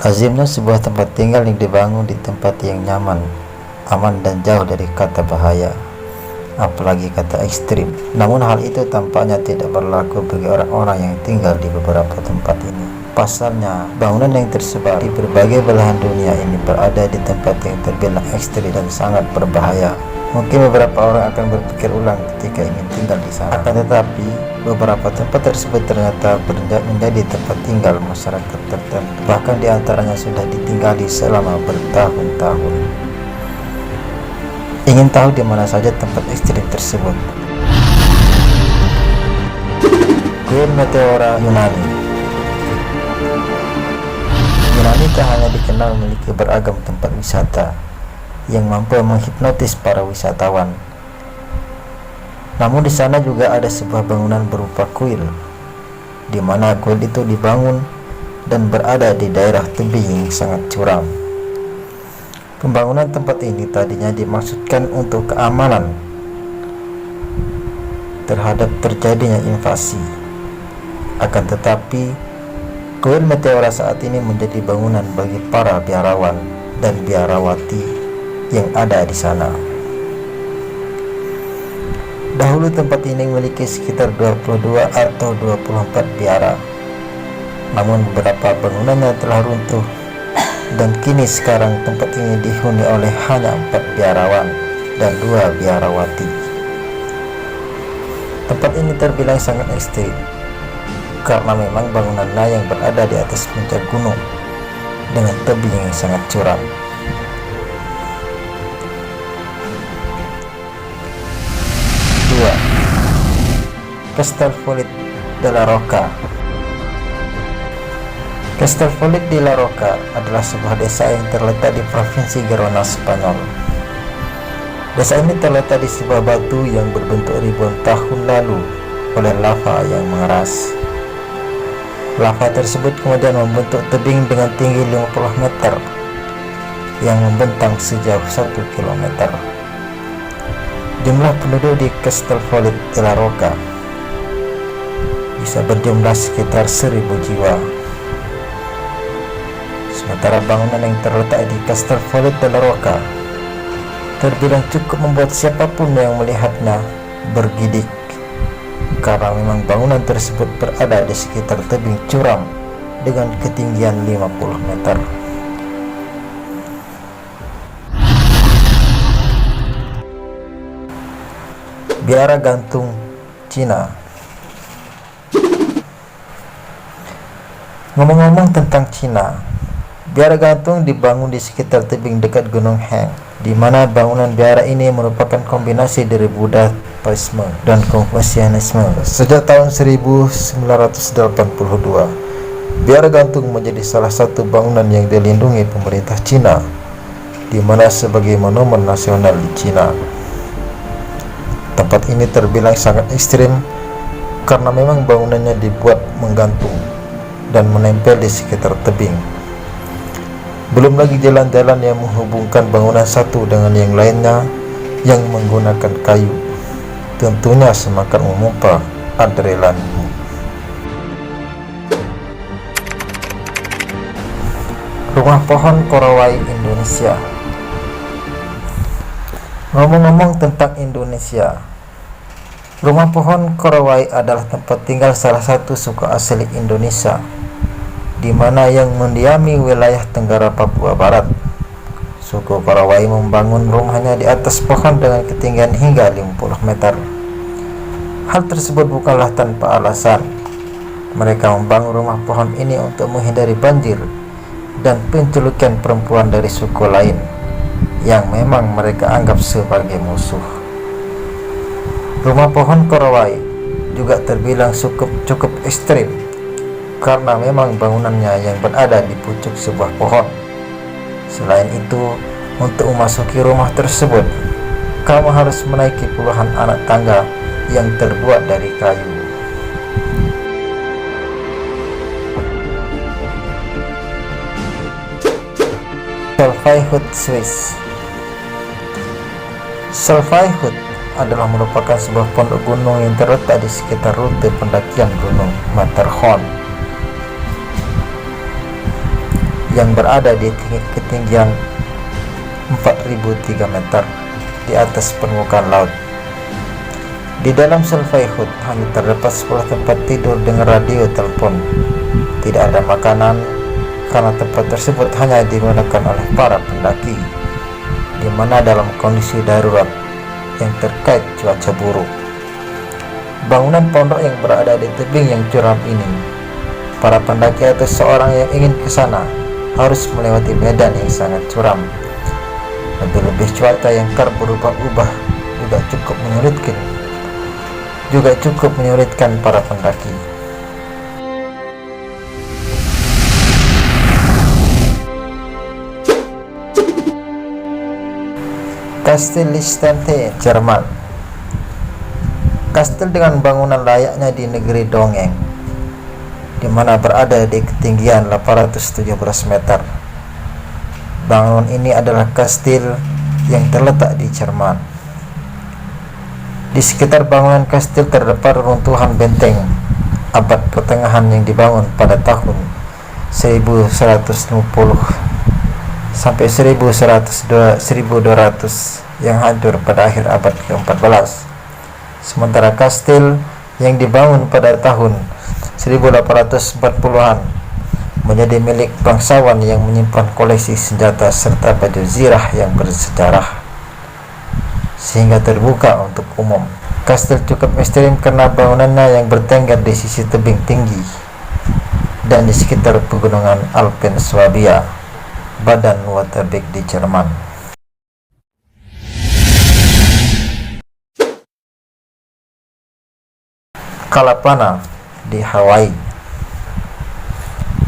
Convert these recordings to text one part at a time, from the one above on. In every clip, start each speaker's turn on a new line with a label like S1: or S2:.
S1: Lazimnya sebuah tempat tinggal yang dibangun di tempat yang nyaman, aman dan jauh dari kata bahaya, apalagi kata ekstrim. Namun hal itu tampaknya tidak berlaku bagi orang-orang yang tinggal di beberapa tempat ini. Pasalnya, bangunan yang tersebar di berbagai belahan dunia ini berada di tempat yang terbilang ekstrim dan sangat berbahaya. Mungkin beberapa orang akan berpikir ulang ketika ingin tinggal di sana. Akan tetapi, beberapa tempat tersebut ternyata menjadi tempat tinggal masyarakat tertentu. Bahkan di antaranya sudah ditinggali selama bertahun-tahun. Ingin tahu di mana saja tempat ekstrim tersebut? Kuil Meteora Yunani. Yunani tak hanya dikenal memiliki beragam tempat wisata yang mampu menghipnotis para wisatawan. Namun di sana juga ada sebuah bangunan berupa kuil, di mana kuil itu dibangun dan berada di daerah tebing yang sangat curam. Pembangunan tempat ini tadinya dimaksudkan untuk keamanan terhadap terjadinya invasi. Akan tetapi, kuil Meteora saat ini menjadi bangunan bagi para biarawan dan biarawati yang ada di sana. Dahulu tempat ini memiliki sekitar 22 atau 24 biara. Namun beberapa bangunannya telah runtuh dan kini sekarang tempat ini dihuni oleh hanya 4 biarawan dan 2 biarawati. Tempat ini terbilang sangat ekstrim karena memang bangunannya yang berada di atas puncak gunung dengan tebing yang sangat curam. Castelfollit della Rocca. Castelfollit della Rocca adalah sebuah desa yang terletak di provinsi Girona, Spanyol. Desa ini terletak di sebuah batu yang berbentuk ribuan tahun lalu oleh lava yang mengeras. Lava tersebut kemudian membentuk tebing dengan tinggi 50 meter yang membentang sejauh 1 km. Jumlah penduduk di Castelfollit della Rocca bisa berjumlah sekitar 1000 jiwa. Sementara bangunan yang terletak di Castelfollit della Rocca terbilang cukup membuat siapapun yang melihatnya bergidik, karena memang bangunan tersebut berada di sekitar tebing curam dengan ketinggian 50 meter. Biara gantung Cina. Ngomong-ngomong tentang Cina, biara gantung dibangun di sekitar tebing dekat Gunung Heng, di mana bangunan biara ini merupakan kombinasi dari Buddhisme dan Konfusianisme. Sejak tahun 1982, biara gantung menjadi salah satu bangunan yang dilindungi pemerintah Cina, di mana sebagai monumen nasional di Cina. Tempat ini terbilang sangat ekstrim karena memang bangunannya dibuat menggantung dan menempel di sekitar tebing. Belum lagi jalan-jalan yang menghubungkan bangunan satu dengan yang lainnya yang menggunakan kayu, tentunya semakin memompa adrenalinmu. Rumah pohon Korowai, Indonesia. Ngomong-ngomong tentang Indonesia, rumah pohon Korowai adalah tempat tinggal salah satu suku asli Indonesia, di mana yang mendiami wilayah Tenggara Papua Barat. Suku Korowai membangun rumahnya di atas pohon dengan ketinggian hingga 50 meter. Hal tersebut bukanlah tanpa alasan. Mereka membangun rumah pohon ini untuk menghindari banjir dan penculikan perempuan dari suku lain yang memang mereka anggap sebagai musuh. Rumah pohon Korowai juga terbilang cukup ekstrim karena memang bangunannya yang berada di pucuk sebuah pohon. Selain itu, untuk memasuki rumah tersebut, kamu harus menaiki puluhan anak tangga yang terbuat dari kayu. Solvayhut, Swiss. Solvayhut adalah merupakan sebuah pondok gunung yang terletak di sekitar rute pendakian gunung Matterhorn yang berada di ketinggian 4.003 meter di atas permukaan laut. Di dalam Solvay Hut hanya terdapat 10 tempat tidur dengan radio telepon. Tidak ada makanan karena tempat tersebut hanya digunakan oleh para pendaki, di mana dalam kondisi darurat yang terkait cuaca buruk. Bangunan pondok yang berada di tebing yang curam ini, para pendaki atau seorang yang ingin ke sana harus melewati medan yang sangat curam. Lebih-lebih cuaca yang berubah-ubah juga cukup menyulitkan para pendaki. Kastil Liechtenstein, Jerman. Kastil dengan bangunan layaknya di negeri dongeng, di mana berada di ketinggian 817 meter. Bangunan ini adalah kastil yang terletak di Jerman. Di sekitar bangunan kastil terdapat reruntuhan benteng abad pertengahan yang dibangun pada tahun 1150 sampai 1200 yang hancur pada akhir abad ke-14. Sementara kastil yang dibangun pada tahun 1840-an menjadi milik bangsawan yang menyimpan koleksi senjata serta baju zirah yang bersejarah, sehingga terbuka untuk umum. Kastil cukup ekstrim karena bangunannya yang bertengger di sisi tebing tinggi dan di sekitar pegunungan Alpen Swabia, Baden-Württemberg di Jerman. Kalapana di Hawaii.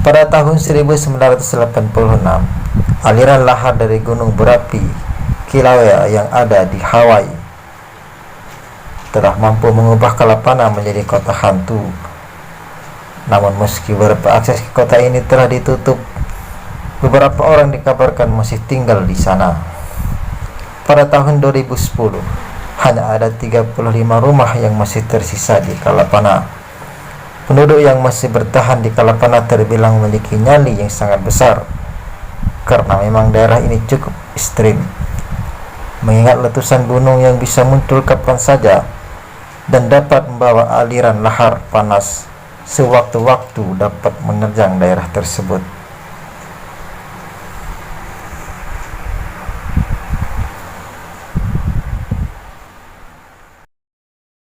S1: Pada tahun 1986, aliran lahar dari gunung berapi Kilauea yang ada di Hawaii telah mampu mengubah Kalapana menjadi kota hantu. Namun meski beberapa akses ke kota ini telah ditutup, beberapa orang dikabarkan masih tinggal di sana. Pada tahun 2010, hanya ada 35 rumah yang masih tersisa di Kalapana. Penduduk yang masih bertahan di Kalapana terbilang memiliki nyali yang sangat besar, karena memang daerah ini cukup ekstrim, mengingat letusan gunung yang bisa muncul kapan saja dan dapat membawa aliran lahar panas sewaktu-waktu dapat menerjang daerah tersebut.